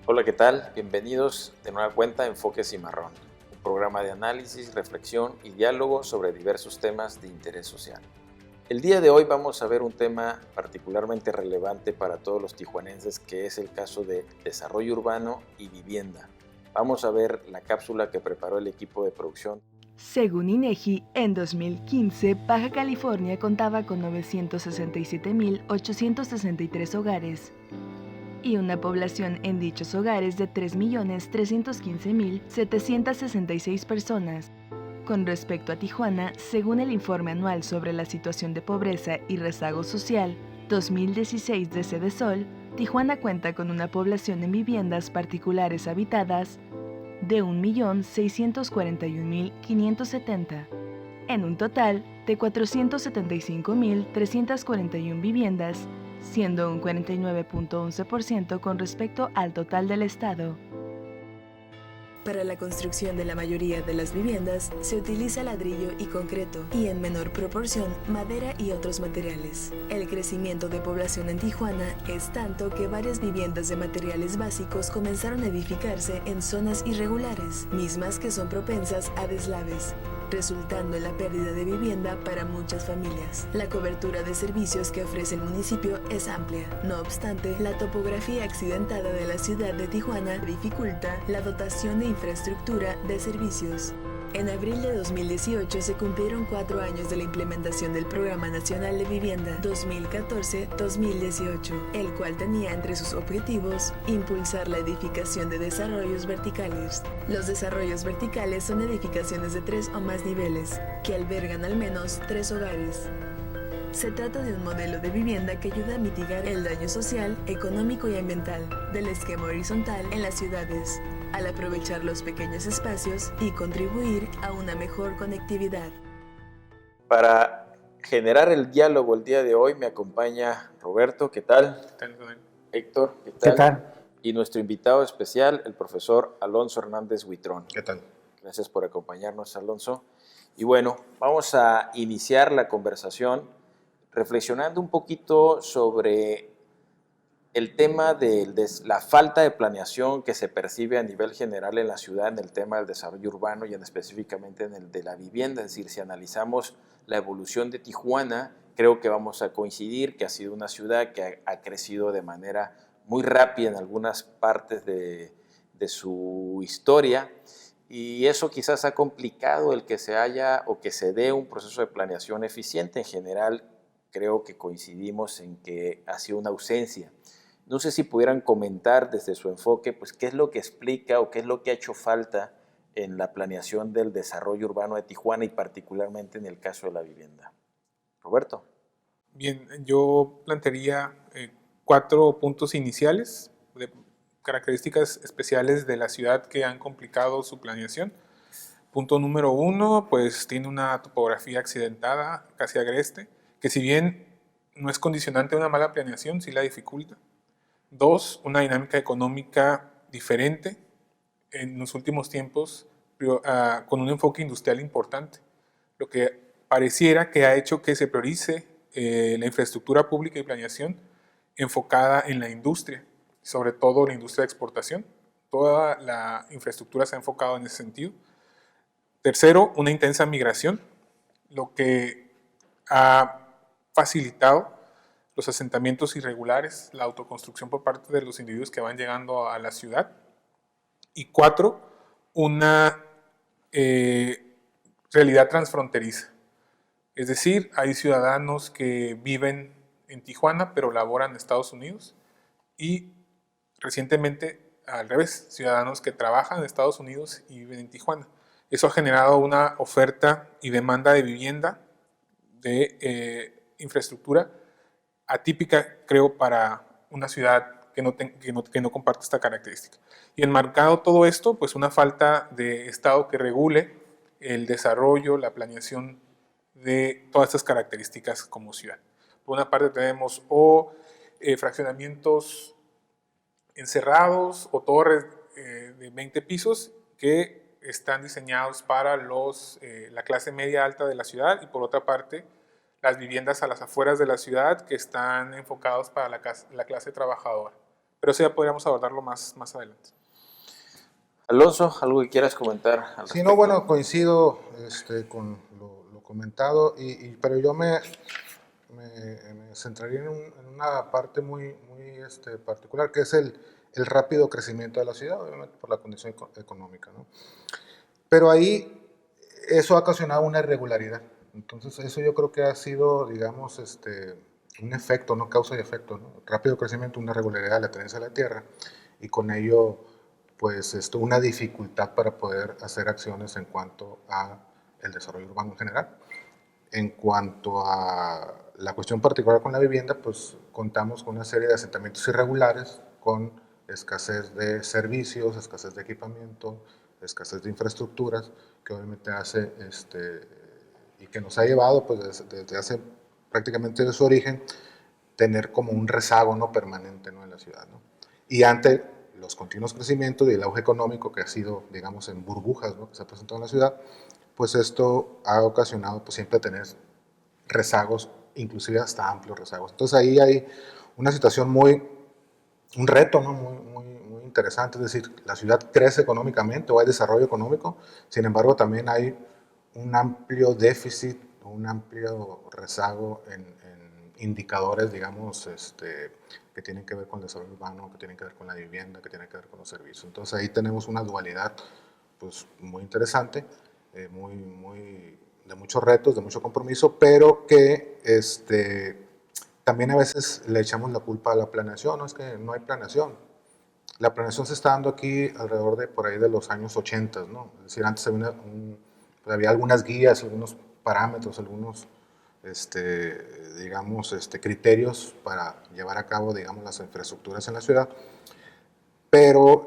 Hola, ¿qué tal? Bienvenidos de nueva cuenta a Enfoque Cimarrón, un programa de análisis, reflexión y diálogo sobre diversos temas de interés social. El día de hoy vamos a ver un tema particularmente relevante para todos los tijuanenses, que es el caso de desarrollo urbano y vivienda. Vamos a ver la cápsula que preparó el equipo de producción. Según INEGI, en 2015, Baja California contaba con 967.863 hogares y una población en dichos hogares de 3.315.766 personas. Con respecto a Tijuana, según el informe anual sobre la situación de pobreza y rezago social 2016 de Cedesol, Tijuana cuenta con una población en viviendas particulares habitadas de 1.641.570, en un total de 475.341 viviendas, siendo un 49.11% con respecto al total del estado. Para la construcción de la mayoría de las viviendas se utiliza ladrillo y concreto, y en menor proporción madera y otros materiales. El crecimiento de población en Tijuana es tanto que varias viviendas de materiales básicos comenzaron a edificarse en zonas irregulares, mismas que son propensas a deslaves, resultando en la pérdida de vivienda para muchas familias. La cobertura de servicios que ofrece el municipio es amplia. No obstante, la topografía accidentada de la ciudad de Tijuana dificulta la dotación de infraestructura de servicios. En abril de 2018 se cumplieron 4 años de la implementación del Programa Nacional de Vivienda 2014-2018, el cual tenía entre sus objetivos impulsar la edificación de desarrollos verticales. Los desarrollos verticales son edificaciones de 3 o más niveles, que albergan al menos 3 hogares. Se trata de un modelo de vivienda que ayuda a mitigar el daño social, económico y ambiental del esquema horizontal en las ciudades, al aprovechar los pequeños espacios y contribuir a una mejor conectividad. Para generar el diálogo el día de hoy me acompaña Roberto, ¿qué tal? Héctor, ¿qué tal? ¿Qué tal? Y nuestro invitado especial, el profesor Alonso Hernández Huitrón. ¿Qué tal? Gracias por acompañarnos, Alonso. Y bueno, vamos a iniciar la conversación reflexionando un poquito sobre el tema de la falta de planeación que se percibe a nivel general en la ciudad en el tema del desarrollo urbano y específicamente en el de la vivienda. Es decir, si analizamos la evolución de Tijuana, creo que vamos a coincidir que ha sido una ciudad que ha crecido de manera muy rápida en algunas partes de su historia, y eso quizás ha complicado el que se haya o que se dé un proceso de planeación eficiente. En general, creo que coincidimos en que ha sido una ausencia. No sé si pudieran comentar desde su enfoque, pues, qué es lo que explica o qué es lo que ha hecho falta en la planeación del desarrollo urbano de Tijuana y particularmente en el caso de la vivienda. Roberto. Bien, yo plantearía 4 puntos iniciales de características especiales de la ciudad que han complicado su planeación. Punto número 1, pues tiene una topografía accidentada, casi agreste, que si bien no es condicionante a una mala planeación, sí la dificulta. 2, una dinámica económica diferente en los últimos tiempos, con un enfoque industrial importante, lo que pareciera que ha hecho que se priorice la infraestructura pública y planeación enfocada en la industria, sobre todo la industria de exportación. Toda la infraestructura se ha enfocado en ese sentido. Tercero, una intensa migración, lo que ha facilitado los asentamientos irregulares, la autoconstrucción por parte de los individuos que van llegando a la ciudad. Y 4, una realidad transfronteriza. Es decir, hay ciudadanos que viven en Tijuana pero laboran en Estados Unidos, y recientemente al revés, ciudadanos que trabajan en Estados Unidos y viven en Tijuana. Eso ha generado una oferta y demanda de vivienda, de infraestructura atípica, creo, para una ciudad que no comparte esta característica. Y enmarcado todo esto, pues una falta de Estado que regule el desarrollo, la planeación de todas estas características como ciudad. Por una parte tenemos fraccionamientos encerrados o torres de 20 pisos que están diseñados para la clase media alta de la ciudad, y por otra parte las viviendas a las afueras de la ciudad que están enfocados para la clase trabajadora, pero eso ya podríamos abordarlo más adelante. Alonso, ¿algo que quieras comentar al respecto? Sí, no, bueno, coincido con lo comentado, pero yo me centraría en una parte muy particular, que es el rápido crecimiento de la ciudad, obviamente por la condición económica, ¿no? Pero ahí eso ha ocasionado una irregularidad. Entonces, eso yo creo que ha sido, digamos, un efecto, no causa y efecto, ¿no? Rápido crecimiento, una irregularidad de la tenencia de la tierra, y con ello, pues, una dificultad para poder hacer acciones en cuanto a el desarrollo urbano en general. En cuanto a la cuestión particular con la vivienda, pues contamos con una serie de asentamientos irregulares, con escasez de servicios, escasez de equipamiento, escasez de infraestructuras, que obviamente hace, y que nos ha llevado, pues desde hace prácticamente de su origen, tener como un rezago, ¿no?, permanente, ¿no?, en la ciudad, ¿no? Y ante los continuos crecimientos y el auge económico que ha sido, digamos, en burbujas, ¿no?, que se ha presentado en la ciudad, pues esto ha ocasionado, pues, siempre tener rezagos, inclusive hasta amplios rezagos. Entonces ahí hay una situación un reto, ¿no?, muy interesante, es decir, la ciudad crece económicamente o hay desarrollo económico, sin embargo también hay un amplio déficit, un amplio rezago en indicadores, digamos, que tienen que ver con el desarrollo urbano, que tienen que ver con la vivienda, que tienen que ver con los servicios. Entonces ahí tenemos una dualidad, pues, muy interesante, de muchos retos, de mucho compromiso, pero que también a veces le echamos la culpa a la planeación, no es que no hay planeación. La planeación se está dando aquí alrededor de por ahí de los años 80, ¿no? Es decir, antes había algunas guías, algunos parámetros, algunos digamos, criterios para llevar a cabo, digamos, las infraestructuras en la ciudad, pero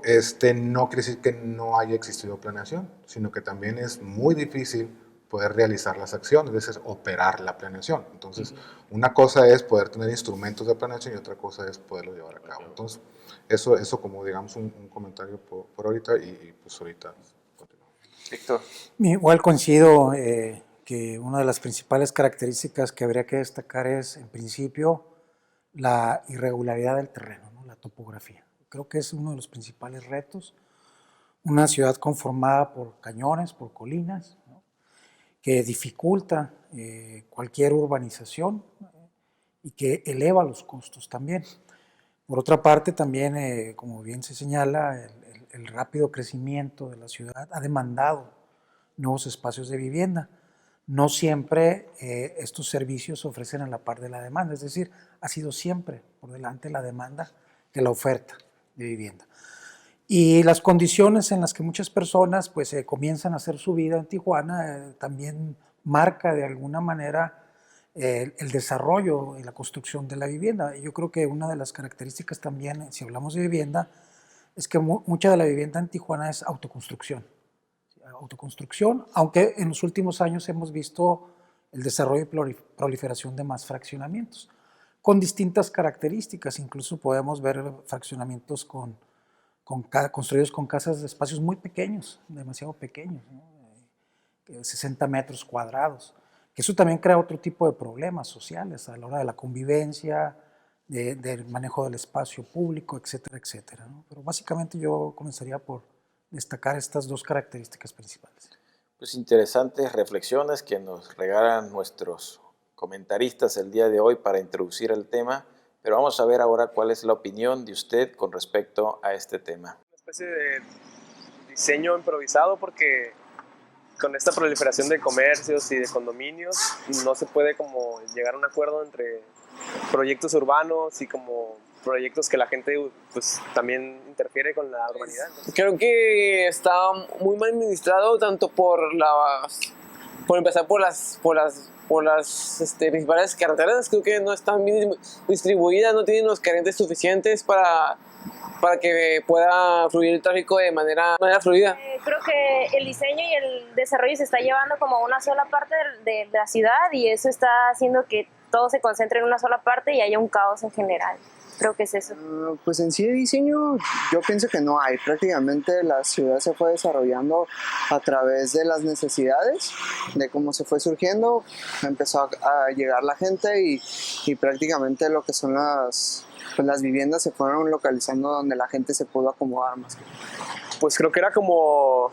no quiere decir que no haya existido planeación, sino que también es muy difícil poder realizar las acciones, es decir, operar la planeación. Entonces, una cosa es poder tener instrumentos de planeación y otra cosa es poderlo llevar a cabo. Entonces, eso como, digamos, un comentario por ahorita y pues ahorita continuamos. Víctor. Igual coincido que una de las principales características que habría que destacar es, en principio, la irregularidad del terreno, ¿no?, la topografía. Creo que es uno de los principales retos. Una ciudad conformada por cañones, por colinas, ¿no?, que dificulta cualquier urbanización y que eleva los costos también. Por otra parte, también, como bien se señala, el rápido crecimiento de la ciudad ha demandado nuevos espacios de vivienda. No siempre estos servicios se ofrecen a la par de la demanda, es decir, ha sido siempre por delante la demanda que la oferta de vivienda. Y las condiciones en las que muchas personas pues, comienzan a hacer su vida en Tijuana también marca de alguna manera el desarrollo y la construcción de la vivienda. Yo creo que una de las características también, si hablamos de vivienda, es que mucha de la vivienda en Tijuana es autoconstrucción. Autoconstrucción, aunque en los últimos años hemos visto el desarrollo y proliferación de más fraccionamientos, con distintas características. Incluso podemos ver fraccionamientos construidos con casas de espacios muy pequeños, demasiado pequeños, ¿no?, 60 metros cuadrados. Eso también crea otro tipo de problemas sociales a la hora de la convivencia, del manejo del espacio público, etcétera, etcétera, ¿no? Pero básicamente yo comenzaría por destacar estas dos características principales. Pues interesantes reflexiones que nos regalan nuestros comentaristas el día de hoy para introducir el tema, pero vamos a ver ahora cuál es la opinión de usted con respecto a este tema. Una especie de diseño improvisado porque con esta proliferación de comercios y de condominios no se puede como llegar a un acuerdo entre proyectos urbanos y como proyectos que la gente pues también interfiere con la urbanidad. Creo que está muy mal administrado tanto por empezar por las principales carreteras. Creo que no están bien distribuidas, no tienen los carriles suficientes para que pueda fluir el tráfico de manera fluida. Creo que el diseño y el desarrollo se está llevando como a una sola parte de la ciudad y eso está haciendo que todo se concentre en una sola parte y haya un caos en general. Creo que es eso. Pues en sí de diseño yo pienso que no hay. Prácticamente la ciudad se fue desarrollando a través de las necesidades, de cómo se fue surgiendo, empezó a llegar la gente y prácticamente lo que son las viviendas se fueron localizando donde la gente se pudo acomodar más. Pues creo que era como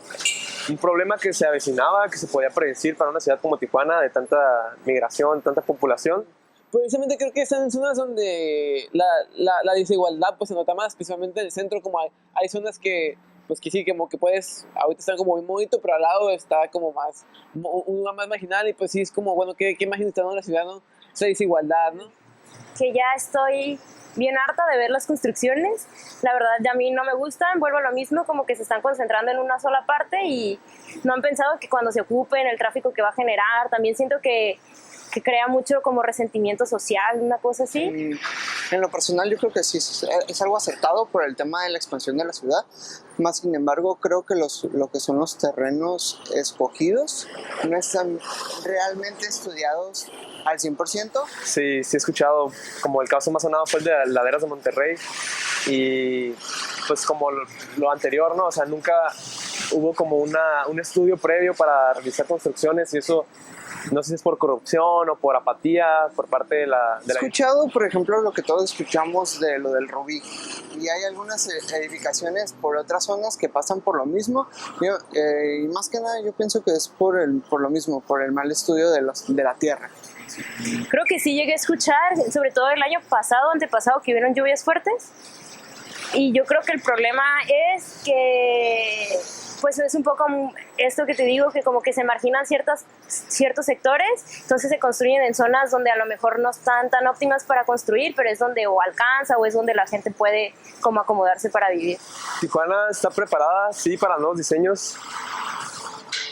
un problema que se avecinaba, que se podía predecir para una ciudad como Tijuana, de tanta migración, tanta población. Precisamente creo que están en zonas donde la desigualdad pues se nota más, principalmente en el centro, como hay zonas que pues que sí, como que puedes, ahorita están como muy bonito, pero al lado está como más, un lugar más marginal y pues sí es como, bueno, ¿qué imagen está dando la ciudad, no? Esa desigualdad, ¿no? Que ya estoy bien harta de ver las construcciones, la verdad ya a mí no me gustan, vuelvo a lo mismo, como que se están concentrando en una sola parte y no han pensado que cuando se ocupen el tráfico que va a generar, también siento que crea mucho como resentimiento social, una cosa así. En lo personal yo creo que sí es algo acertado por el tema de la expansión de la ciudad, más sin embargo creo que lo que son los terrenos escogidos no están realmente estudiados al 100%. Sí, he escuchado, como el caso más sonado fue el de las laderas de Monterrey y pues como lo anterior, ¿no? O sea, nunca hubo como un estudio previo para realizar construcciones y eso no sé si es por corrupción o por apatía por parte de la... He escuchado, por ejemplo, lo que todos escuchamos de lo del Rubí y hay algunas edificaciones por otras zonas que pasan por lo mismo y más que nada yo pienso que es por lo mismo, por el mal estudio de la tierra. Creo que sí llegué a escuchar, sobre todo el año pasado, antepasado, que hubieron lluvias fuertes. Y yo creo que el problema es que, pues es un poco esto que te digo, que como que se marginan ciertos sectores, entonces se construyen en zonas donde a lo mejor no están tan óptimas para construir, pero es donde o alcanza o es donde la gente puede como acomodarse para vivir. Tijuana está preparada, sí, para nuevos diseños,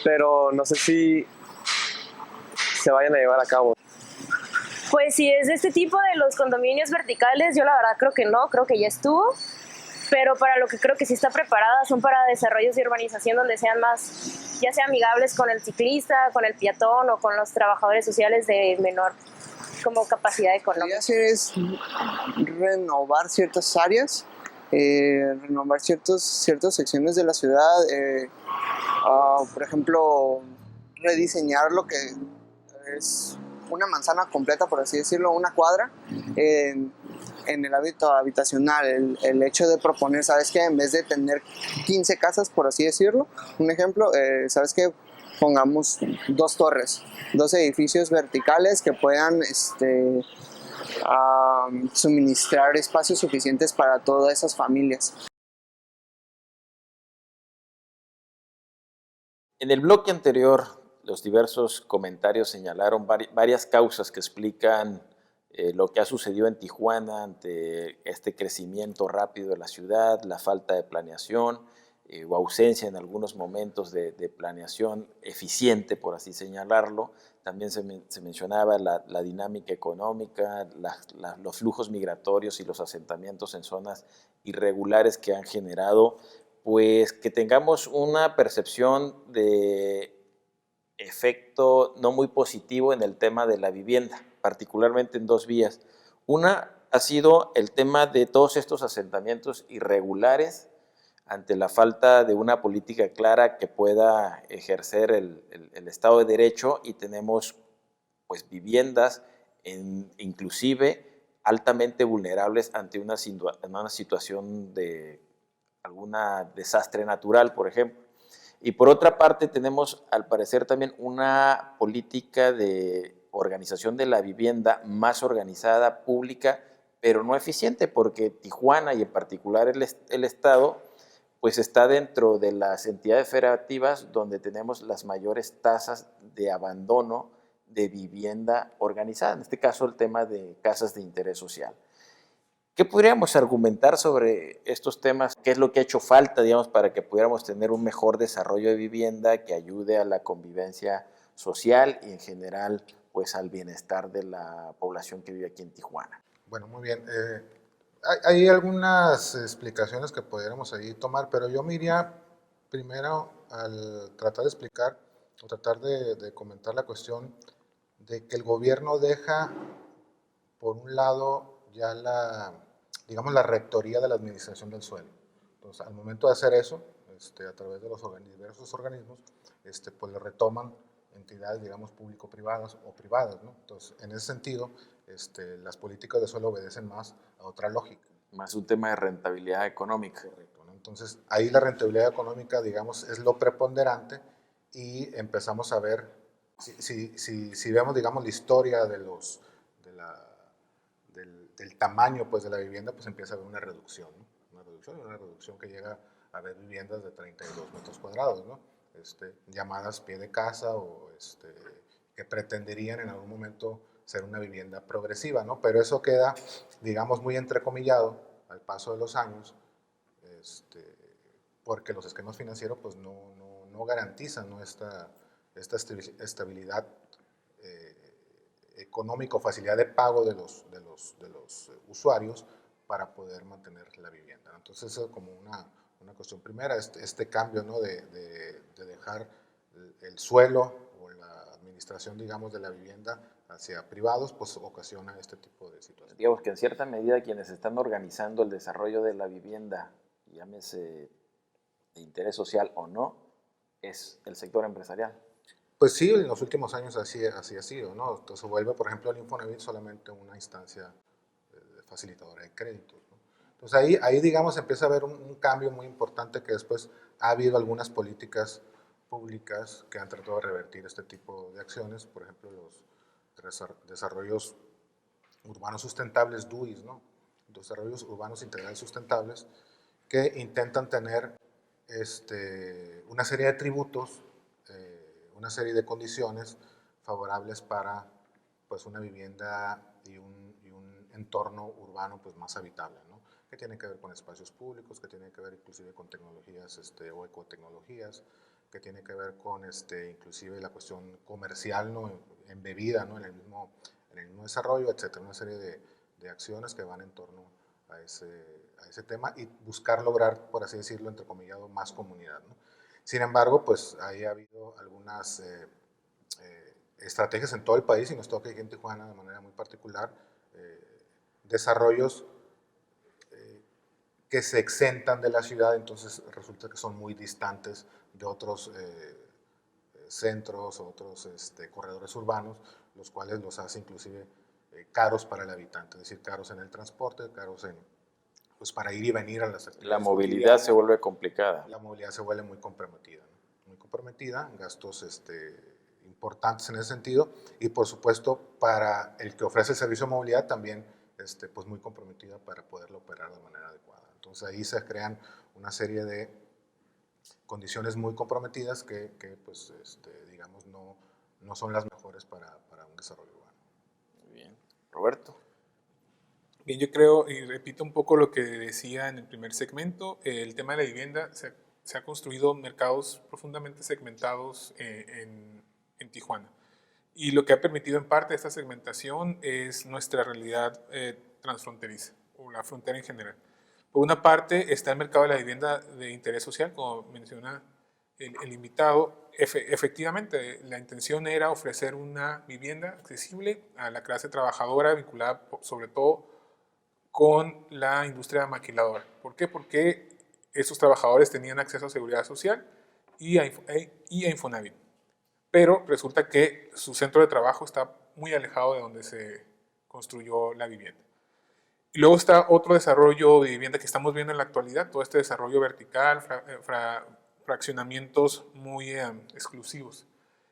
pero no sé si se vayan a llevar a cabo. Pues si es de este tipo de los condominios verticales, yo la verdad creo que no, creo que ya estuvo. Pero para lo que creo que sí está preparada son para desarrollos de urbanización donde sean más, ya sea amigables con el ciclista, con el peatón o con los trabajadores sociales de menor como capacidad económica. Lo que hacer es renovar ciertas áreas, renovar ciertas secciones de la ciudad, por ejemplo, rediseñar lo que es una manzana completa, por así decirlo, una cuadra, en el hábito habitacional, el hecho de proponer, ¿sabes qué? En vez de tener 15 casas, por así decirlo, un ejemplo, ¿sabes qué? Pongamos 2 torres, 2 edificios verticales que puedan suministrar espacios suficientes para todas esas familias. En el bloque anterior, los diversos comentarios señalaron varias causas que explican lo que ha sucedido en Tijuana ante este crecimiento rápido de la ciudad, la falta de planeación o ausencia en algunos momentos de planeación eficiente, por así señalarlo. También se mencionaba la dinámica económica, los flujos migratorios y los asentamientos en zonas irregulares que han generado pues que tengamos una percepción de efecto no muy positivo en el tema de la vivienda, particularmente en 2 vías. Una ha sido el tema de todos estos asentamientos irregulares ante la falta de una política clara que pueda ejercer el Estado de Derecho y tenemos pues viviendas inclusive altamente vulnerables ante una situación de alguna desastre natural, por ejemplo. Y por otra parte tenemos al parecer también una política de organización de la vivienda más organizada, pública, pero no eficiente, porque Tijuana y en particular el Estado pues está dentro de las entidades federativas donde tenemos las mayores tasas de abandono de vivienda organizada, en este caso el tema de casas de interés social. ¿Qué podríamos argumentar sobre estos temas? ¿Qué es lo que ha hecho falta, digamos, para que pudiéramos tener un mejor desarrollo de vivienda que ayude a la convivencia social y en general pues al bienestar de la población que vive aquí en Tijuana? Bueno, muy bien. Hay algunas explicaciones que pudiéramos ahí tomar, pero yo me iría primero al tratar de explicar o tratar de comentar la cuestión de que el gobierno deja, por un lado, ya digamos, la rectoría de la administración del suelo. Entonces, al momento de hacer eso, a través de los diversos organismos, pues le retoman entidades, digamos, público-privadas o privadas, ¿no? Entonces, en ese sentido, las políticas de suelo obedecen más a otra lógica. Más un tema de rentabilidad económica. Correcto, ¿no? Entonces, ahí la rentabilidad económica, digamos, es lo preponderante y empezamos a ver, si vemos, digamos, la historia del tamaño, pues, de la vivienda, pues empieza a haber una reducción, ¿no? Una reducción que llega a haber viviendas de 32 metros cuadrados, ¿no? Llamadas pie de casa o que pretenderían en algún momento ser una vivienda progresiva, ¿no? Pero eso queda, digamos, muy entrecomillado al paso de los años, porque los esquemas financieros pues no garantizan, ¿no? esta estabilidad económica o facilidad de pago de los usuarios para poder mantener la vivienda. Entonces eso es como una cuestión primera, este cambio, ¿no? de dejar el suelo o la administración, digamos, de la vivienda hacia privados, pues ocasiona este tipo de situaciones. Digamos que en cierta medida quienes están organizando el desarrollo de la vivienda, llámese de interés social o no, es el sector empresarial. Pues sí, en los últimos años así ha sido, ¿no? Entonces vuelve, por ejemplo, el Infonavit solamente una instancia facilitadora de créditos, ¿no? Entonces ahí, digamos, empieza a haber un cambio muy importante que después ha habido algunas políticas públicas que han tratado de revertir este tipo de acciones, por ejemplo, los desarrollos urbanos sustentables, DUIs, ¿no? Desarrollos urbanos integrales sustentables, que intentan tener una serie de tributos, una serie de condiciones favorables para pues, una vivienda y un entorno urbano pues, más habitable, ¿no? Que tiene que ver con espacios públicos, que tiene que ver inclusive con tecnologías o ecotecnologías, que tiene que ver con inclusive la cuestión comercial, ¿no? Embebida, ¿no? en el mismo desarrollo, etcétera, una serie de acciones que van en torno a ese tema y buscar lograr, por así decirlo, entrecomillado, más comunidad, ¿no? Sin embargo, pues ahí ha habido algunas estrategias en todo el país, y nos toca aquí en Tijuana de manera muy particular, desarrollos que se exentan de la ciudad, entonces resulta que son muy distantes de otros centros, otros corredores urbanos, los cuales los hace inclusive caros para el habitante, es decir, caros en el transporte, caros pues para ir y venir a las actividades. La movilidad se vuelve complicada. La movilidad se vuelve muy comprometida, ¿no? Muy comprometida, gastos importantes en ese sentido, y por supuesto para el que ofrece el servicio de movilidad también pues muy comprometida para poderlo operar de manera adecuada. Entonces ahí se crean una serie de condiciones muy comprometidas que pues, digamos, no son las mejores para un desarrollo urbano. Muy bien. Roberto. Bien, yo creo, y repito un poco lo que decía en el primer segmento, el tema de la vivienda, se ha construido mercados profundamente segmentados en Tijuana. Y lo que ha permitido en parte esta segmentación es nuestra realidad transfronteriza, o la frontera en general. Por una parte está el mercado de la vivienda de interés social, como menciona el invitado. Efectivamente, la intención era ofrecer una vivienda accesible a la clase trabajadora, vinculada sobre todo con la industria maquiladora. ¿Por qué? Porque esos trabajadores tenían acceso a seguridad social y a Infonavit. Pero resulta que su centro de trabajo está muy alejado de donde se construyó la vivienda. Y luego está otro desarrollo de vivienda que estamos viendo en la actualidad, todo este desarrollo vertical, fraccionamientos muy exclusivos,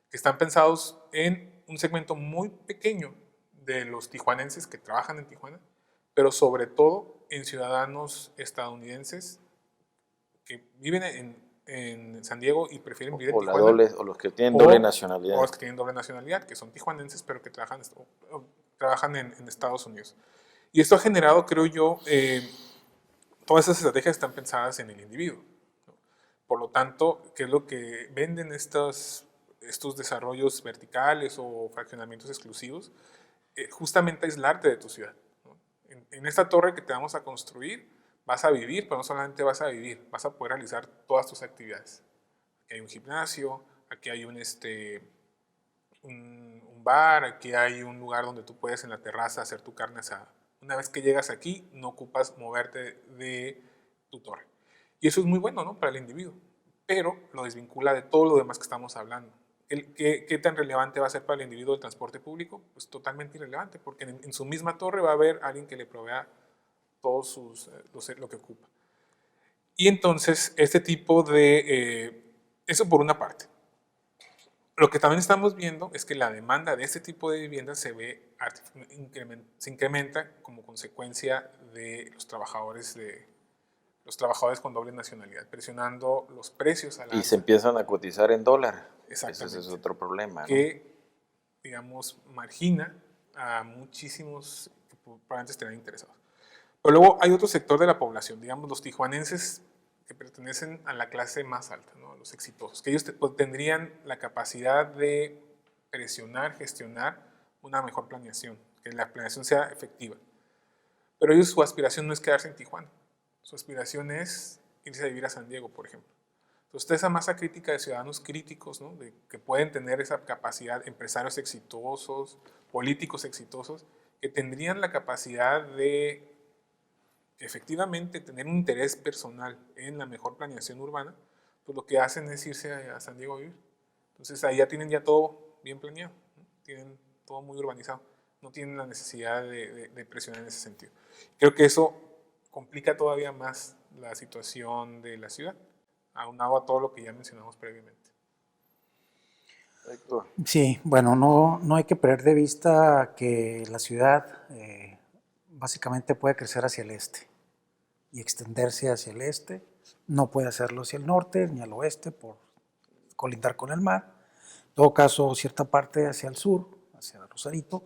que están pensados en un segmento muy pequeño de los tijuanenses que trabajan en Tijuana, pero sobre todo en ciudadanos estadounidenses que viven en San Diego y prefieren vivir en Tijuana. O los que tienen doble nacionalidad. O los que tienen doble nacionalidad, que son tijuanenses, pero que trabajan en Estados Unidos. Y esto ha generado, creo yo, todas esas estrategias están pensadas en el individuo, ¿no? Por lo tanto, ¿qué es lo que venden estos desarrollos verticales o fraccionamientos exclusivos? Justamente aislarte de tu ciudad, ¿no? En esta torre que te vamos a construir, vas a vivir, pero no solamente vas a vivir, vas a poder realizar todas tus actividades. Aquí hay un gimnasio, aquí hay un bar, aquí hay un lugar donde tú puedes en la terraza hacer tu carne asada, Una vez que llegas aquí, no ocupas moverte de tu torre. Y eso es muy bueno, ¿no?, para el individuo, pero lo desvincula de todo lo demás que estamos hablando. ¿Qué tan relevante va a ser para el individuo el transporte público? Pues totalmente irrelevante, porque en su misma torre va a haber alguien que le provea todos lo que ocupa. Y entonces, este tipo de... eso por una parte. Lo que también estamos viendo es que la demanda de este tipo de viviendas se incrementa como consecuencia de los trabajadores con doble nacionalidad, presionando los precios a la Y se empiezan a cotizar en dólar. Exactamente. Ese es otro problema, ¿no? Que, digamos, margina a muchísimos que probablemente estarían interesados. Pero luego hay otro sector de la población, digamos, los tijuanenses que pertenecen a la clase más alta, ¿no?, los exitosos, que ellos tendrían la capacidad de presionar, gestionar una mejor planeación, que la planeación sea efectiva. Pero ellos, su aspiración no es quedarse en Tijuana, su aspiración es irse a vivir a San Diego, por ejemplo. Entonces, esa masa crítica de ciudadanos críticos, ¿no?, que pueden tener esa capacidad, empresarios exitosos, políticos exitosos, que tendrían la capacidad de efectivamente tener un interés personal en la mejor planeación urbana, pues lo que hacen es irse a San Diego a vivir. Entonces ahí ya tienen todo bien planeado, ¿no?, tienen todo muy urbanizado, no tienen la necesidad de presionar en ese sentido. Creo que eso complica todavía más la situación de la ciudad, aunado a todo lo que ya mencionamos previamente. Héctor. Sí, bueno, no hay que perder de vista que la ciudad básicamente puede crecer hacia el este y extenderse hacia el este, no puede hacerlo hacia el norte ni al oeste por colindar con el mar, en todo caso cierta parte hacia el sur, hacia Rosarito,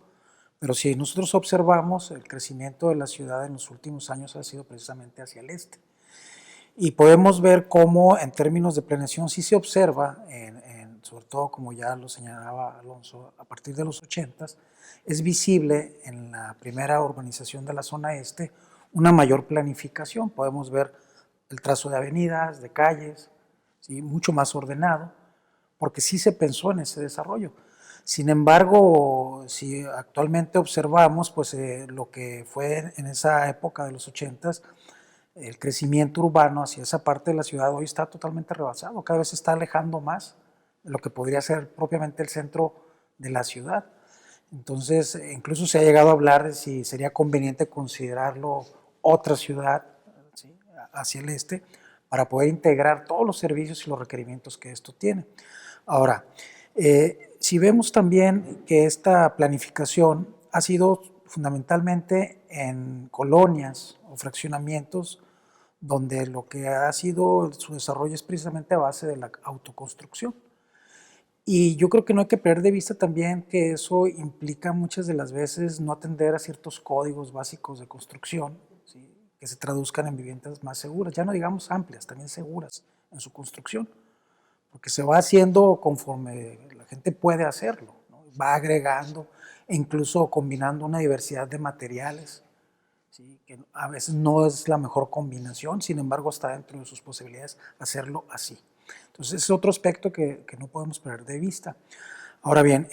pero si nosotros observamos el crecimiento de la ciudad en los últimos años ha sido precisamente hacia el este. Y podemos ver cómo en términos de planeación sí se observa, sobre todo como ya lo señalaba Alonso, a partir de los 80s, es visible en la primera urbanización de la zona este una mayor planificación. Podemos ver el trazo de avenidas, de calles, ¿sí?, mucho más ordenado, porque sí se pensó en ese desarrollo. Sin embargo, si actualmente observamos pues, lo que fue en esa época de los 80s, el crecimiento urbano hacia esa parte de la ciudad hoy está totalmente rebasado, cada vez se está alejando más de lo que podría ser propiamente el centro de la ciudad. Entonces, incluso se ha llegado a hablar de si sería conveniente considerarlo otra ciudad, ¿sí?, hacia el este, para poder integrar todos los servicios y los requerimientos que esto tiene. Ahora, si vemos también que esta planificación ha sido fundamentalmente en colonias o fraccionamientos donde lo que ha sido su desarrollo es precisamente a base de la autoconstrucción. Y yo creo que no hay que perder de vista también que eso implica muchas de las veces no atender a ciertos códigos básicos de construcción, ¿sí?, que se traduzcan en viviendas más seguras, ya no digamos amplias, también seguras en su construcción, porque se va haciendo conforme la gente puede hacerlo, ¿no?, va agregando e incluso combinando una diversidad de materiales, ¿sí?, que a veces no es la mejor combinación, sin embargo está dentro de sus posibilidades hacerlo así. Entonces es otro aspecto que no podemos perder de vista. Ahora bien,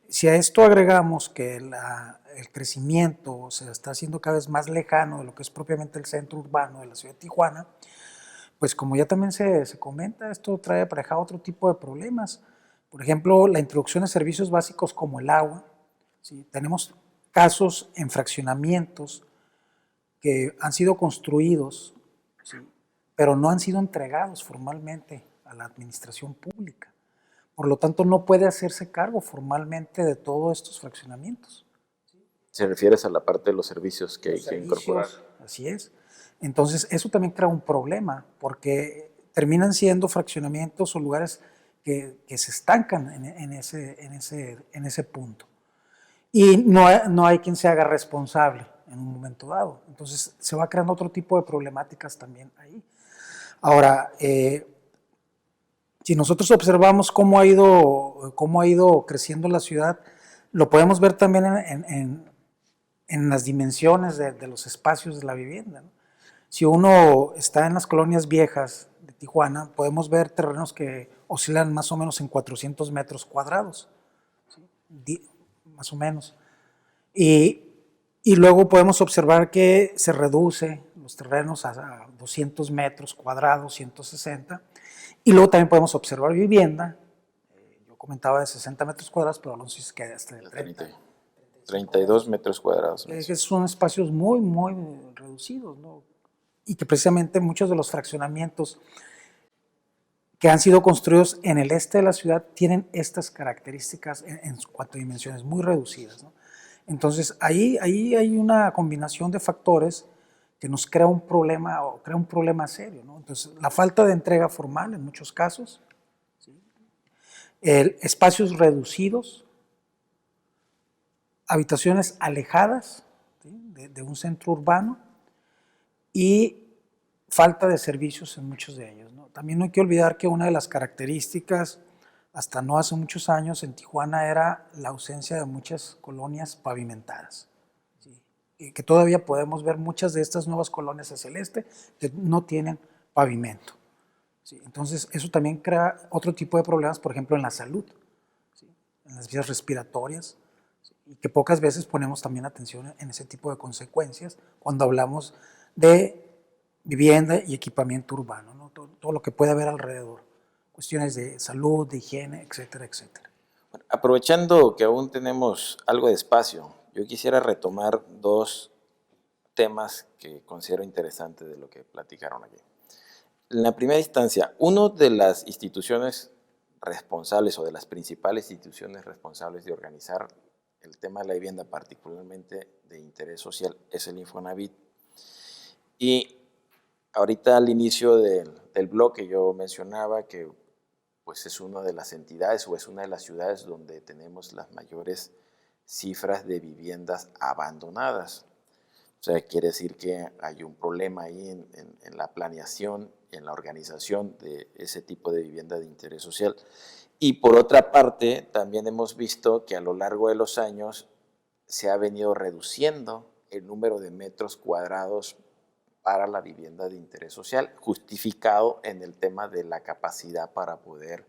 si a esto agregamos que el crecimiento se está haciendo cada vez más lejano de lo que es propiamente el centro urbano de la ciudad de Tijuana, pues como ya también se comenta, esto trae aparejado otro tipo de problemas. Por ejemplo, la introducción de servicios básicos como el agua, ¿sí? Tenemos casos en fraccionamientos que han sido construidos, ¿sí?, pero no han sido entregados formalmente a la administración pública. Por lo tanto, no puede hacerse cargo formalmente de todos estos fraccionamientos. ¿Se refieres a la parte de los servicios que hay que incorporar? Así es. Entonces, eso también crea un problema, porque terminan siendo fraccionamientos o lugares que se estancan en ese punto. Y no hay quien se haga responsable en un momento dado. Entonces, se va creando otro tipo de problemáticas también ahí. Ahora, si nosotros observamos cómo ha ido creciendo la ciudad, lo podemos ver también en las dimensiones de los espacios de la vivienda, ¿no? Si uno está en las colonias viejas de Tijuana, podemos ver terrenos que oscilan más o menos en 400 metros cuadrados, ¿sí?, más o menos. Y Y luego podemos observar que se reduce los terrenos a 200 metros cuadrados, 160. Y luego también podemos observar vivienda. Yo comentaba de 60 metros cuadrados, pero Alonso dice que hasta de 30. 32 metros cuadrados. Que son espacios muy, muy reducidos, ¿no? Y que precisamente muchos de los fraccionamientos que han sido construidos en el este de la ciudad tienen estas características en cuanto a dimensiones muy reducidas, ¿no? Entonces, ahí hay una combinación de factores que nos crea un problema, o crea un problema serio, ¿no? Entonces, la falta de entrega formal en muchos casos, ¿sí? Espacios reducidos, habitaciones alejadas, ¿sí?, de un centro urbano, y falta de servicios en muchos de ellos, ¿no? También no hay que olvidar que una de las características, hasta no hace muchos años, en Tijuana era la ausencia de muchas colonias pavimentadas, ¿sí? Y que todavía podemos ver muchas de estas nuevas colonias hacia el este que no tienen pavimento, ¿sí? Entonces, eso también crea otro tipo de problemas, por ejemplo, en la salud, ¿sí?, en las vías respiratorias, ¿sí?, y que pocas veces ponemos también atención en ese tipo de consecuencias cuando hablamos de vivienda y equipamiento urbano, ¿no? Todo lo que puede haber alrededor, cuestiones de salud, de higiene, etcétera, etcétera. Bueno, aprovechando que aún tenemos algo de espacio, yo quisiera retomar dos temas que considero interesantes de lo que platicaron aquí. En la primera instancia, una de las instituciones responsables o de las principales instituciones responsables de organizar el tema de la vivienda, particularmente de interés social, es el Infonavit. Y ahorita al inicio del bloque yo mencionaba que pues es una de las entidades o es una de las ciudades donde tenemos las mayores cifras de viviendas abandonadas. O sea, quiere decir que hay un problema ahí en la planeación, en la organización de ese tipo de vivienda de interés social. Y por otra parte, también hemos visto que a lo largo de los años se ha venido reduciendo el número de metros cuadrados para la vivienda de interés social, justificado en el tema de la capacidad para poder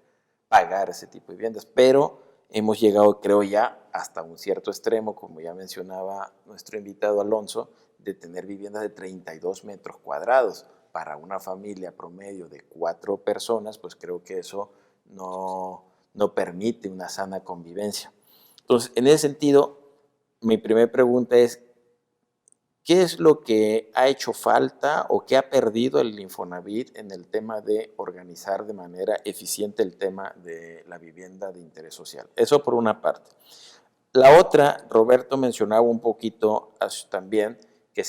pagar ese tipo de viviendas. Pero hemos llegado, creo ya, hasta un cierto extremo, como ya mencionaba nuestro invitado Alonso, de tener viviendas de 32 metros cuadrados. Para una familia promedio de 4 personas, pues creo que eso no permite una sana convivencia. Entonces, en ese sentido, mi primera pregunta es, ¿qué es lo que ha hecho falta o qué ha perdido el Infonavit en el tema de organizar de manera eficiente el tema de la vivienda de interés social? Eso por una parte. La otra, Roberto mencionaba un poquito también que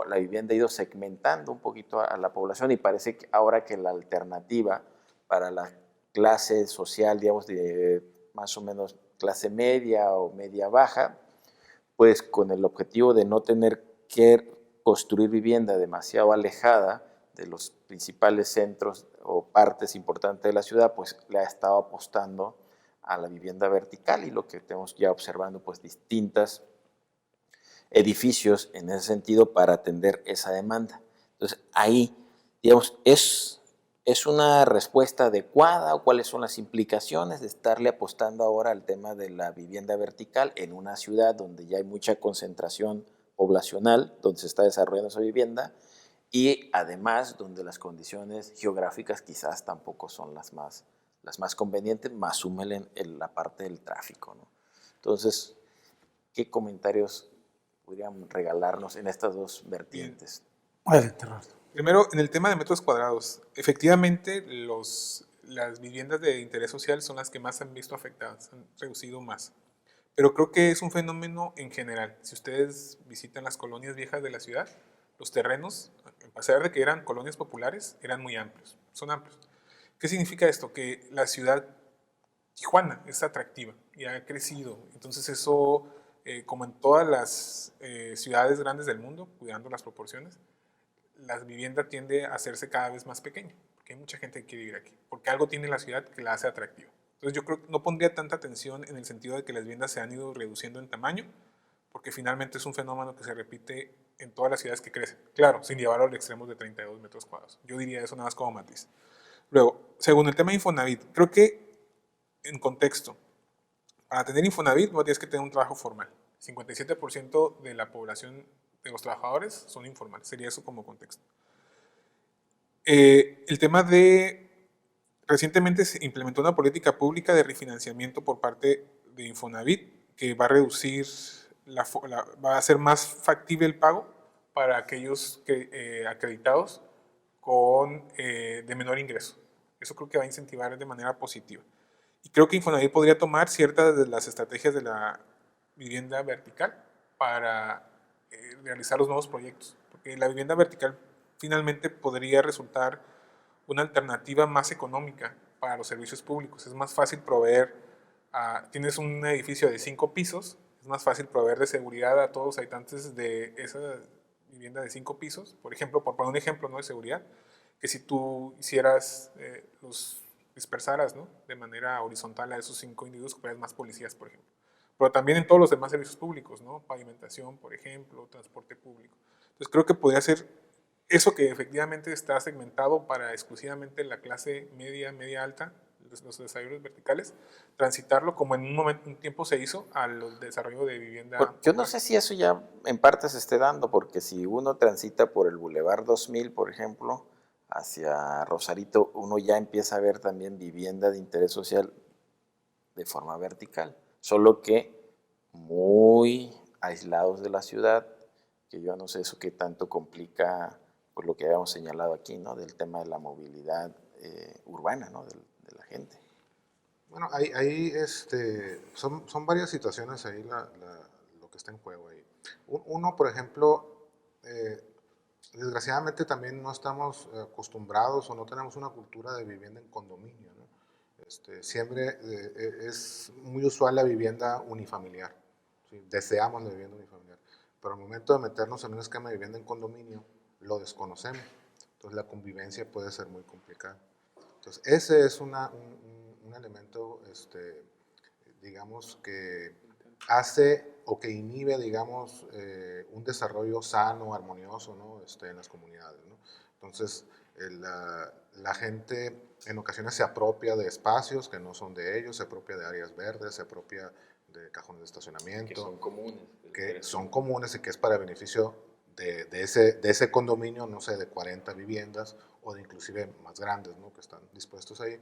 la vivienda ha ido segmentando un poquito a la población y parece que ahora que la alternativa para la clase social, digamos, de más o menos clase media o media baja, pues con el objetivo de no tener que construir vivienda demasiado alejada de los principales centros o partes importantes de la ciudad, pues le ha estado apostando a la vivienda vertical y lo que estamos ya observando, pues distintos edificios en ese sentido para atender esa demanda. Entonces ahí, digamos, ¿es una respuesta adecuada o cuáles son las implicaciones de estarle apostando ahora al tema de la vivienda vertical en una ciudad donde ya hay mucha concentración poblacional, donde se está desarrollando esa vivienda y además donde las condiciones geográficas quizás tampoco son las más convenientes, más súmelen en la parte del tráfico, ¿no? Entonces, ¿qué comentarios podrían regalarnos en estas dos vertientes? Primero, en el tema de metros cuadrados, efectivamente las viviendas de interés social son las que más han visto afectadas, han reducido más. Pero creo que es un fenómeno en general. Si ustedes visitan las colonias viejas de la ciudad, los terrenos, a pesar de que eran colonias populares, eran muy amplios, son amplios. ¿Qué significa esto? Que la ciudad, Tijuana, es atractiva y ha crecido. Entonces eso, como en todas las ciudades grandes del mundo, cuidando las proporciones, la vivienda tiende a hacerse cada vez más pequeña, porque hay mucha gente que quiere vivir aquí, porque algo tiene la ciudad que la hace atractiva. Entonces yo creo que no pondría tanta atención en el sentido de que las viviendas se han ido reduciendo en tamaño, porque finalmente es un fenómeno que se repite en todas las ciudades que crecen. Claro, sin llevarlo al extremo de 32 metros cuadrados. Yo diría eso nada más como matiz. Luego, según el tema de Infonavit, creo que en contexto, para tener Infonavit no tienes que tener un trabajo formal. 57% de la población de los trabajadores son informales. Sería eso como contexto. El tema de... Recientemente se implementó una política pública de refinanciamiento por parte de Infonavit que va a reducir, va a hacer más factible el pago para aquellos acreditados de menor ingreso. Eso creo que va a incentivar de manera positiva. Y creo que Infonavit podría tomar ciertas de las estrategias de la vivienda vertical para realizar los nuevos proyectos. Porque la vivienda vertical finalmente podría resultar una alternativa más económica para los servicios públicos. Es más fácil proveer, tienes un edificio de 5 pisos, es más fácil proveer de seguridad a todos los habitantes de esa vivienda de 5 pisos, por ejemplo, por poner un ejemplo, ¿no?, de seguridad, que si tú hicieras, los dispersaras, ¿no?, de manera horizontal a esos 5 individuos, que más policías, por ejemplo. Pero también en todos los demás servicios públicos, ¿no?, pavimentación, por ejemplo, transporte público. Entonces creo que podría ser eso que efectivamente está segmentado para exclusivamente la clase media, media alta, los desarrollos verticales, transitarlo como en un tiempo se hizo al desarrollo de vivienda. Yo no sé si eso ya en parte se esté dando, porque si uno transita por el Boulevard 2000, por ejemplo, hacia Rosarito, uno ya empieza a ver también vivienda de interés social de forma vertical, solo que muy aislados de la ciudad, que yo no sé eso qué tanto complica, por lo que habíamos señalado aquí, ¿no?, del tema de la movilidad urbana, ¿no?, de la gente. Bueno, ahí son varias situaciones ahí lo que está en juego ahí. Uno, por ejemplo, desgraciadamente también no estamos acostumbrados o no tenemos una cultura de vivienda en condominio, ¿no? Siempre es muy usual la vivienda unifamiliar, ¿sí? Deseamos la vivienda unifamiliar, pero al momento de meternos en un esquema de vivienda en condominio, lo desconocemos. Entonces la convivencia puede ser muy complicada. Entonces ese es un elemento, digamos, que hace o que inhibe, digamos, un desarrollo sano, armonioso, ¿no?, en las comunidades, ¿no? Entonces la gente en ocasiones se apropia de espacios que no son de ellos, se apropia de áreas verdes, se apropia de cajones de estacionamiento. Que son comunes y que es para beneficio de ese condominio, no sé, de 40 viviendas o de inclusive más grandes, ¿no?, que están dispuestos ahí.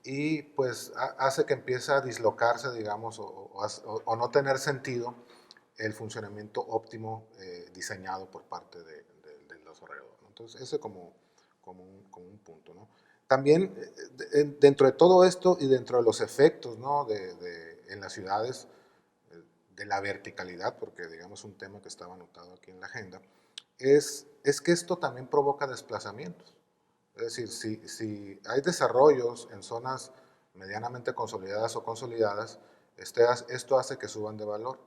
Y pues hace que empiece a dislocarse, digamos, o no tener sentido el funcionamiento óptimo diseñado por parte del desarrollador, ¿no? Entonces, ese como un punto, ¿no? También, dentro de todo esto y dentro de los efectos, ¿no?, en las ciudades, de la verticalidad, porque digamos un tema que estaba anotado aquí en la agenda, es que esto también provoca desplazamientos. Es decir, si hay desarrollos en zonas medianamente consolidadas o consolidadas, esto hace que suban de valor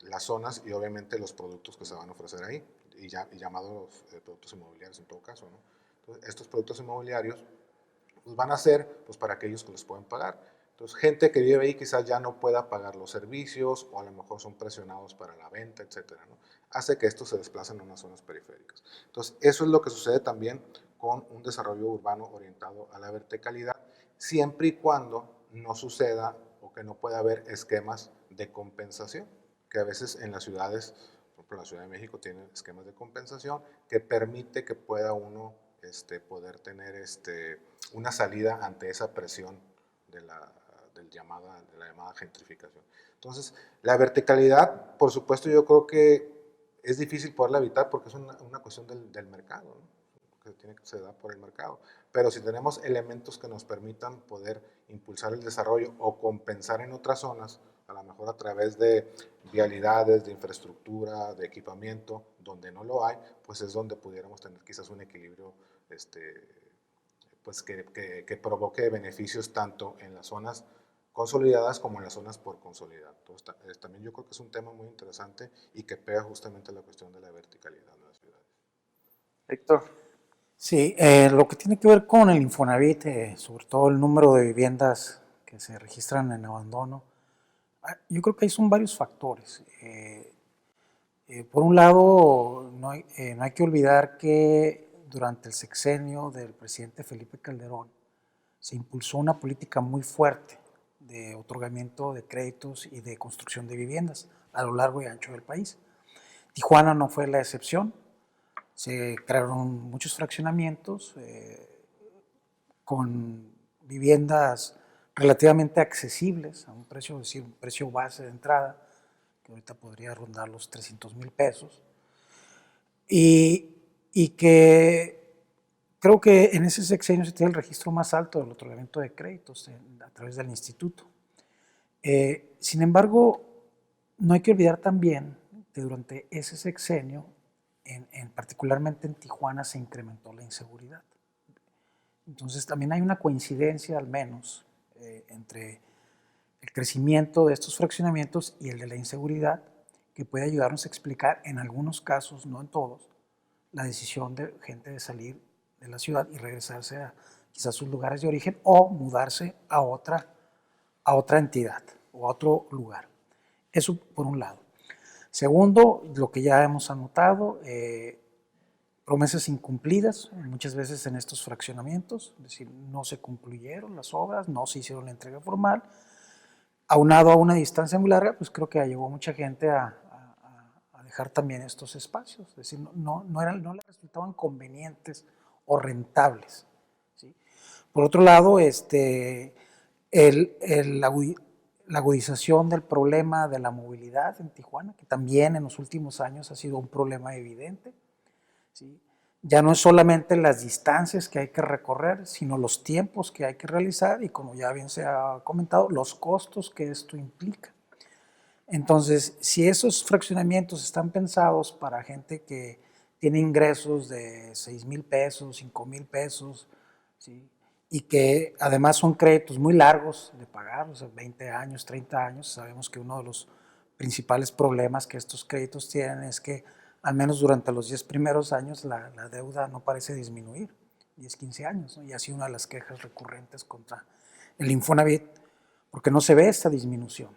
las zonas y obviamente los productos que se van a ofrecer ahí, y llamados productos inmobiliarios en todo caso, ¿no? Entonces, estos productos inmobiliarios pues, van a ser pues, para aquellos que los pueden pagar. Entonces, gente que vive ahí quizás ya no pueda pagar los servicios o a lo mejor son presionados para la venta, etcétera, ¿no? Hace que estos se desplacen a unas zonas periféricas. Entonces, eso es lo que sucede también con un desarrollo urbano orientado a la verticalidad, siempre y cuando no suceda o que no pueda haber esquemas de compensación, que a veces en las ciudades, por ejemplo, la Ciudad de México tiene esquemas de compensación que permite que pueda uno poder tener una salida ante esa presión de la llamada gentrificación. Entonces, la verticalidad, por supuesto, yo creo que es difícil poderla evitar porque es una cuestión del mercado, ¿no?, que se da por el mercado. Pero si tenemos elementos que nos permitan poder impulsar el desarrollo o compensar en otras zonas, a lo mejor a través de vialidades, de infraestructura, de equipamiento, donde no lo hay, pues es donde pudiéramos tener quizás un equilibrio pues que provoque beneficios tanto en las zonas consolidadas como en las zonas por consolidar. Entonces, también yo creo que es un tema muy interesante y que pega justamente la cuestión de la verticalidad de las ciudades. Héctor. Sí, lo que tiene que ver con el Infonavit, sobre todo el número de viviendas que se registran en abandono, yo creo que ahí son varios factores. Por un lado, no hay que olvidar que durante el sexenio del presidente Felipe Calderón se impulsó una política muy fuerte de otorgamiento de créditos y de construcción de viviendas a lo largo y ancho del país. Tijuana no fue la excepción. Se crearon muchos fraccionamientos con viviendas relativamente accesibles a un precio, es decir, un precio base de entrada, que ahorita podría rondar los 300,000 pesos. Y que creo que en ese sexenio se tiene el registro más alto del otorgamiento de créditos a través del instituto. Sin embargo, no hay que olvidar también que durante ese sexenio, particularmente en Tijuana, se incrementó la inseguridad. Entonces también hay una coincidencia al menos entre el crecimiento de estos fraccionamientos y el de la inseguridad, que puede ayudarnos a explicar en algunos casos, no en todos, la decisión de gente de salir de la ciudad y regresarse a quizás sus lugares de origen o mudarse a otra entidad o a otro lugar. Eso por un lado. Segundo, lo que ya hemos anotado, promesas incumplidas, muchas veces en estos fraccionamientos, es decir, no se concluyeron las obras, no se hicieron la entrega formal. Aunado a una distancia muy larga, pues creo que llevó mucha gente a dejar también estos espacios, es decir, no les resultaban convenientes o rentables, ¿sí? Por otro lado, la agudización del problema de la movilidad en Tijuana, que también en los últimos años ha sido un problema evidente, ¿sí? Ya no es solamente las distancias que hay que recorrer, sino los tiempos que hay que realizar y, como ya bien se ha comentado, los costos que esto implica. Entonces, si esos fraccionamientos están pensados para gente que tiene ingresos de 6,000 pesos, 5,000 pesos, ¿sí? Y que además son créditos muy largos de pagar, o sea, 20 años, 30 años, sabemos que uno de los principales problemas que estos créditos tienen es que al menos durante los 10 primeros años la deuda no parece disminuir, 10, 15 años, ¿no? Y así una de las quejas recurrentes contra el Infonavit, porque no se ve esta disminución.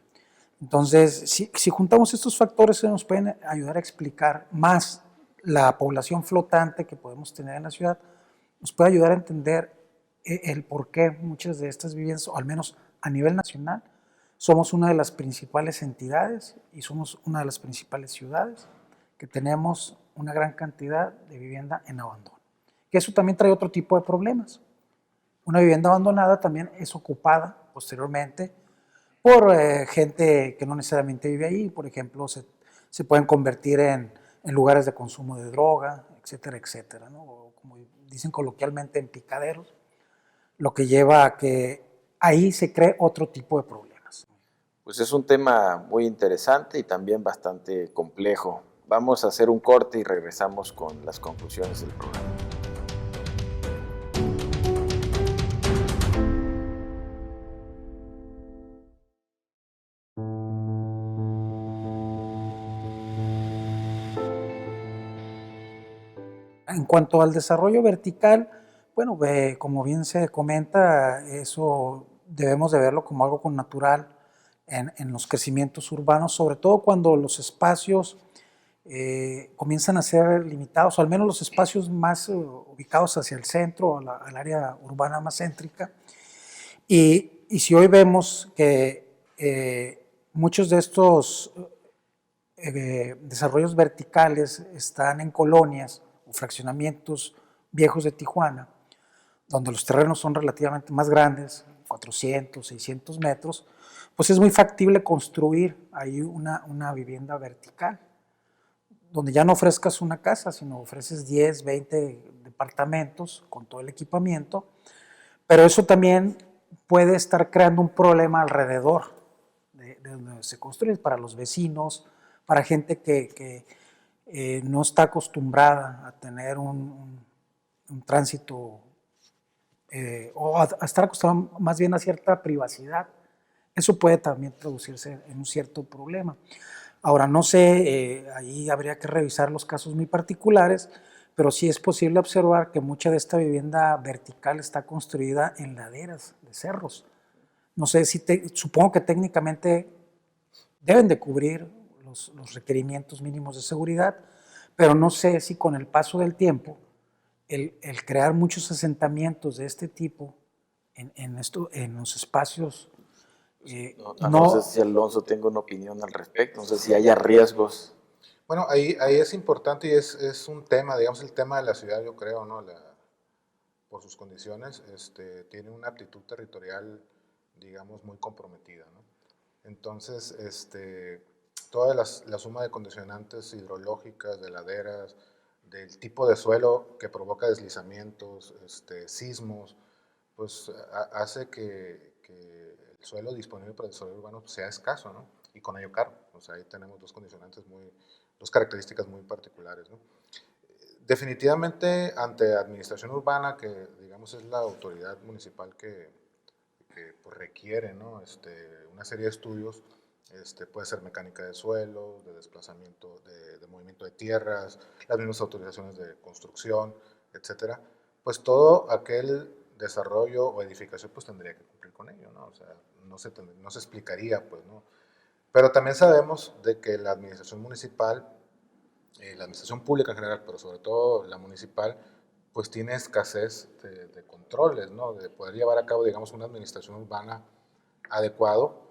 Entonces, si juntamos estos factores, se nos pueden ayudar a explicar más la población flotante que podemos tener en la ciudad, nos puede ayudar a entender el por qué muchas de estas viviendas, o al menos a nivel nacional, somos una de las principales entidades y somos una de las principales ciudades que tenemos una gran cantidad de vivienda en abandono. Que eso también trae otro tipo de problemas. Una vivienda abandonada también es ocupada posteriormente por gente que no necesariamente vive ahí, por ejemplo, se pueden convertir en lugares de consumo de droga, etcétera, etcétera, ¿no? O como dicen coloquialmente, en picaderos, lo que lleva a que ahí se cree otro tipo de problemas. Pues es un tema muy interesante y también bastante complejo. Vamos a hacer un corte y regresamos con las conclusiones del programa. En cuanto al desarrollo vertical, bueno, como bien se comenta, eso debemos de verlo como algo natural en los crecimientos urbanos, sobre todo cuando los espacios comienzan a ser limitados, o al menos los espacios más ubicados hacia el centro, al área urbana más céntrica. Y si hoy vemos que muchos de estos desarrollos verticales están en colonias o fraccionamientos viejos de Tijuana, donde los terrenos son relativamente más grandes, 400, 600 metros, pues es muy factible construir ahí una vivienda vertical, donde ya no ofrezcas una casa, sino ofreces 10, 20 departamentos con todo el equipamiento, pero eso también puede estar creando un problema alrededor de donde se construye, para los vecinos, para gente que no está acostumbrada a tener un tránsito o a estar acostumbrado más bien a cierta privacidad. Eso puede también traducirse en un cierto problema. Ahora, no sé, ahí habría que revisar los casos muy particulares, pero sí es posible observar que mucha de esta vivienda vertical está construida en laderas de cerros. No sé, supongo que técnicamente deben de cubrir los requerimientos mínimos de seguridad, pero no sé si con el paso del tiempo, el crear muchos asentamientos de este tipo en los espacios No sé si Alonso tenga una opinión al respecto, no sé si haya riesgos. Bueno, ahí es importante y es un tema, digamos, el tema de la ciudad, yo creo, ¿no? Por sus condiciones, tiene una aptitud territorial, digamos, muy comprometida, ¿no? Entonces, toda la suma de condicionantes hidrológicas, de laderas, del tipo de suelo que provoca deslizamientos, sismos, pues hace que el suelo disponible para el desarrollo urbano sea escaso, ¿no? Y con ello caro. O sea, ahí tenemos dos características muy particulares, ¿no? Definitivamente, ante administración urbana, que digamos es la autoridad municipal que pues, requiere, ¿no? Una serie de estudios, puede ser mecánica de suelo, de desplazamiento, de movimiento de tierras, las mismas autorizaciones de construcción, etcétera, pues todo aquel desarrollo o edificación pues tendría que cumplir con ello, ¿no? O sea, no se explicaría, pues, ¿no? Pero también sabemos de que la administración municipal, la administración pública en general, pero sobre todo la municipal, pues tiene escasez de controles, ¿no? De poder llevar a cabo, digamos, una administración urbana adecuado,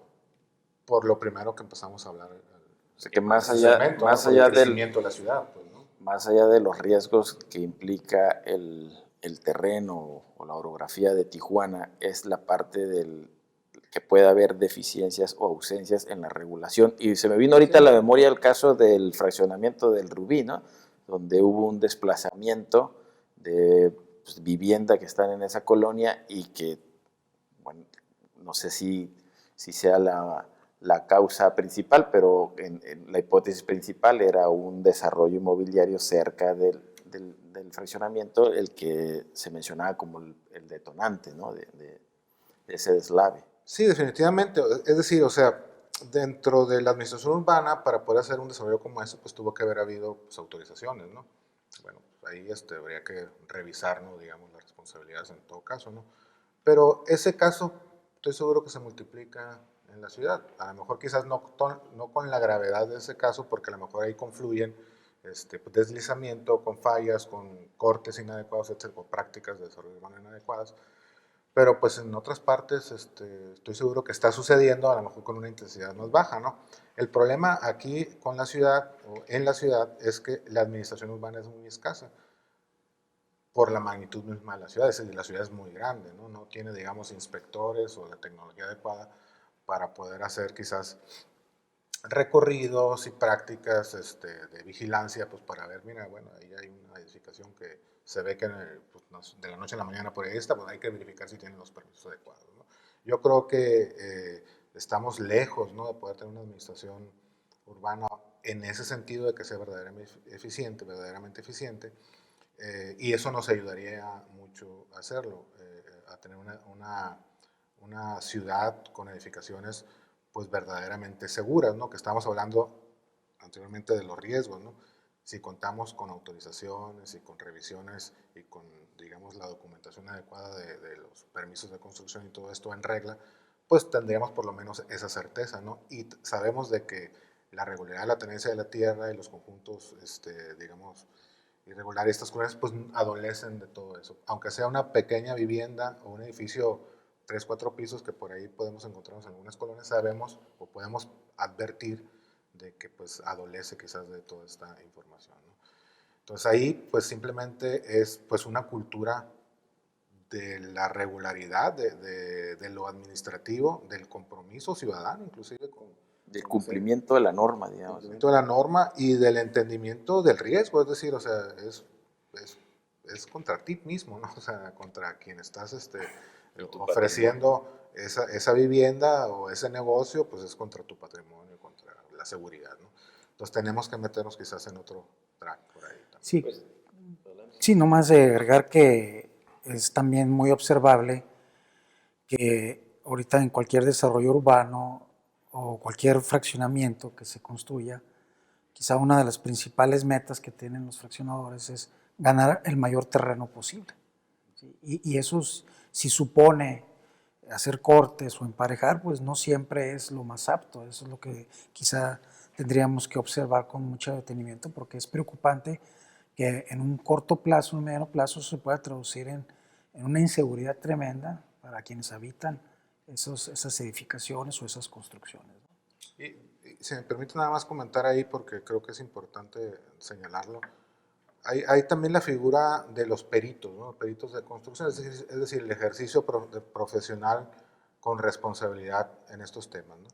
por lo primero que empezamos a hablar. O sea, que más allá del crecimiento de la ciudad, pues, ¿no? Más allá de los riesgos que implica el terreno o la orografía de Tijuana, es la parte que puede haber deficiencias o ausencias en la regulación. Y se me vino ahorita a la memoria el caso del fraccionamiento del Rubí, ¿no? Donde hubo un desplazamiento de vivienda que están en esa colonia y que, bueno, no sé si sea la causa principal, pero en la hipótesis principal era un desarrollo inmobiliario cerca del fraccionamiento, el que se mencionaba como el detonante, ¿no? de ese deslave. Sí, definitivamente. Es decir, o sea, dentro de la administración urbana, para poder hacer un desarrollo como ese, pues tuvo que haber habido pues, autorizaciones, ¿no? Bueno, pues, ahí habría que revisar, ¿no? Digamos, las responsabilidades en todo caso, ¿no? Pero ese caso, estoy seguro que se multiplica en la ciudad. A lo mejor quizás no con la gravedad de ese caso, porque a lo mejor ahí confluyen deslizamiento, con fallas, con cortes inadecuados, etcétera, con prácticas de desarrollo urbano inadecuadas. Pero pues en otras partes estoy seguro que está sucediendo, a lo mejor con una intensidad más baja, ¿no? El problema aquí con la ciudad, o en la ciudad, es que la administración urbana es muy escasa por la magnitud misma de la ciudad. Es decir, la ciudad es muy grande, ¿no? No tiene, digamos, inspectores o la tecnología adecuada para poder hacer quizás recorridos y prácticas de vigilancia, pues para ver, mira, bueno, ahí hay una edificación que se ve que pues, de la noche a la mañana por ahí está, pues hay que verificar si tienen los permisos adecuados, ¿no? Yo creo que estamos lejos, ¿no? de poder tener una administración urbana en ese sentido de que sea verdaderamente eficiente, y eso nos ayudaría mucho a hacerlo, a tener una ciudad con edificaciones pues verdaderamente seguras, ¿no? Que estábamos hablando anteriormente de los riesgos, ¿no? Si contamos con autorizaciones y con revisiones y con, digamos, la documentación adecuada de los permisos de construcción y todo esto en regla, pues tendríamos por lo menos esa certeza, ¿no? Y sabemos de que la regularidad, la tenencia de la tierra y los conjuntos, digamos, irregulares, estas cosas, pues adolecen de todo eso. Aunque sea una pequeña vivienda o un edificio 3, 4 pisos que por ahí podemos encontrarnos en algunas colonias, sabemos o podemos advertir de que pues adolece quizás de toda esta información, ¿no? Entonces ahí pues simplemente es pues una cultura de la regularidad, de lo administrativo, del compromiso ciudadano, inclusive del cumplimiento de la norma, digamos. Cumplimiento de la norma y del entendimiento del riesgo, es decir, o sea, es contra ti mismo, ¿no? O sea, contra quien estás ofreciendo esa vivienda o ese negocio, pues es contra tu patrimonio, contra la seguridad, ¿no? Entonces tenemos que meternos quizás en otro track por ahí también. Sí, sí, nomás de agregar que es también muy observable que ahorita en cualquier desarrollo urbano o cualquier fraccionamiento que se construya, quizá una de las principales metas que tienen los fraccionadores es ganar el mayor terreno posible. ¿Sí? Y eso, si supone hacer cortes o emparejar, pues no siempre es lo más apto. Eso es lo que quizá tendríamos que observar con mucho detenimiento, porque es preocupante que en un corto plazo, un mediano plazo, se pueda traducir en una inseguridad tremenda para quienes habitan esas edificaciones o esas construcciones, ¿no? Y si me permite nada más comentar ahí, porque creo que es importante señalarlo, hay también la figura de los peritos, ¿no? Peritos de construcción, es decir, el ejercicio profesional con responsabilidad en estos temas, ¿no?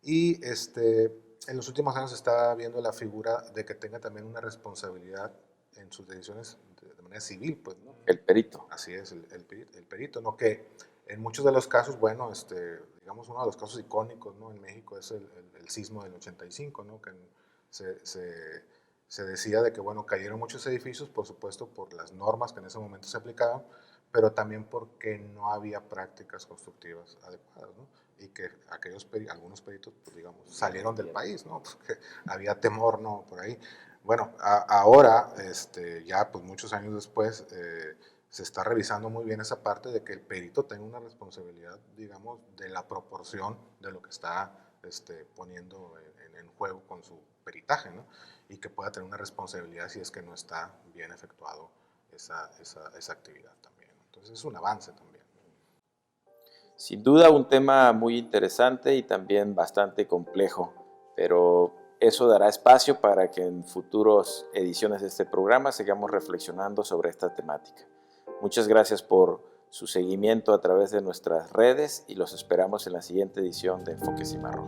Y en los últimos años se está viendo la figura de que tenga también una responsabilidad en sus decisiones de manera civil, pues, ¿no? El perito. Así es, el perito, ¿no? Que en muchos de los casos, bueno, digamos, uno de los casos icónicos, ¿no? En México es el sismo del 85, ¿no? Que se decía de que, bueno, cayeron muchos edificios, por supuesto, por las normas que en ese momento se aplicaban, pero también porque no había prácticas constructivas adecuadas, ¿no? Y que algunos peritos, pues, digamos, salieron del país, ¿no? Porque había temor, ¿no? Por ahí. Bueno, ahora, ya pues muchos años después, se está revisando muy bien esa parte de que el perito tenga una responsabilidad, digamos, de la proporción de lo que está poniendo en juego con su peritaje, ¿no? Y que pueda tener una responsabilidad si es que no está bien efectuado esa actividad también. Entonces es un avance también. Sin duda un tema muy interesante y también bastante complejo, pero eso dará espacio para que en futuras ediciones de este programa sigamos reflexionando sobre esta temática. Muchas gracias por su seguimiento a través de nuestras redes y los esperamos en la siguiente edición de Enfoque Cimarrón.